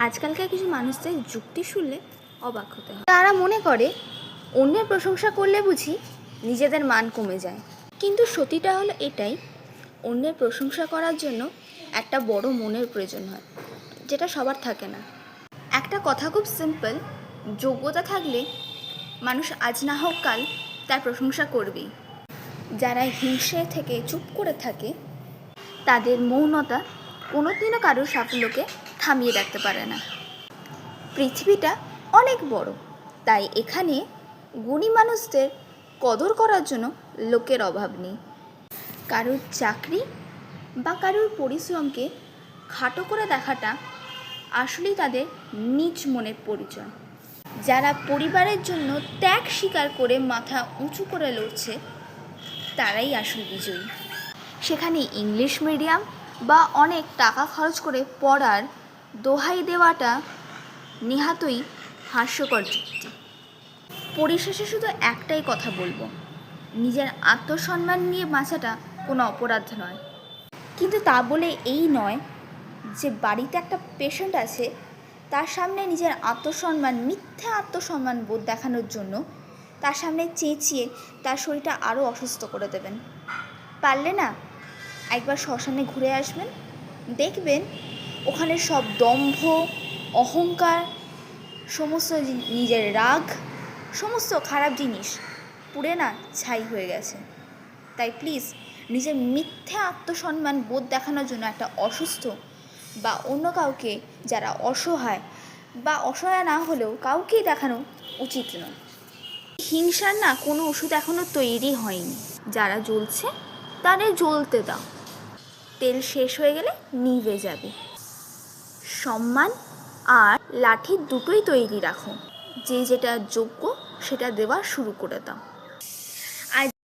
আজকালকার কিছু মানুষদের যুক্তি শুনলে অবাক হতে হয়। তারা মনে করে অন্যের প্রশংসা করলে বুঝি নিজেদের মান কমে যায়। কিন্তু সত্যিটা হলো এটাই, অন্যের প্রশংসা করার জন্য একটা বড় মনের প্রয়োজন হয়, যেটা সবার থাকে না। একটা কথা খুব সিম্পল, যোগ্যতা থাকলে মানুষ আজ না হোক কাল তার প্রশংসা করবেই। যারা হিংসে থেকে চুপ করে থাকে তাদের মৌনতা কোনোদিনও কারোর সাফল্যকে থামিয়ে রাখতে পারে না। পৃথিবীটা অনেক বড়, তাই এখানে গুণী মানুষদের কদর করার জন্য লোকের অভাব নেই। কারোর চাকরি বা কারোর পরিশ্রমকে খাটো করে দেখাটা আসলেই তাদের নিজ মনের পরিচয়। যারা পরিবারের জন্য ত্যাগ স্বীকার করে মাথা উঁচু করে লড়ছে তারাই আসল বিজয়ী। সেখানে ইংলিশ মিডিয়াম বা অনেক টাকা খরচ করে পড়ার দোহাই দেওয়াটা নেহাতই হাস্যকর যুক্তি। পরিশেষে শুধু একটাই কথা বলবো, নিজের আত্মসম্মান নিয়ে বাঁচাটা কোনো অপরাধ নয়। কিন্তু তা বলে এই নয় যে বাড়িতে একটা পেশেন্ট আছে তার সামনে নিজের মিথ্যা আত্মসম্মান বোধ দেখানোর জন্য তার সামনে চেঁচিয়ে তার শরীরটা আরও অসুস্থ করে দেবেন। পারলে না একবার শ্মশানে ঘুরে আসবেন, দেখবেন ওখানে সব দম্ভ, অহংকার, সমস্ত নিজের রাগ, সমস্ত খারাপ জিনিস পুড়ে না ছাই হয়ে গেছে। তাই প্লিজ নিজের মিথ্যা আত্মসম্মান বোধ দেখানোর জন্য একটা অসুস্থ বা অন্য কাউকে, যারা অসহায় বা অসহায় না হলেও কাউকেই দেখানো উচিত নয়। হিংসার না কোনো ওষুধ এখনও তৈরি হয়নি। যারা জ্বলছে তাদের জ্বলতে দাও, তেল শেষ হয়ে গেলে নিভে যাবে। সম্মান আর লাঠি দুটোই তৈরি রাখো, যে যেটা যোগ্য সেটা দেওয়া শুরু করে দাও।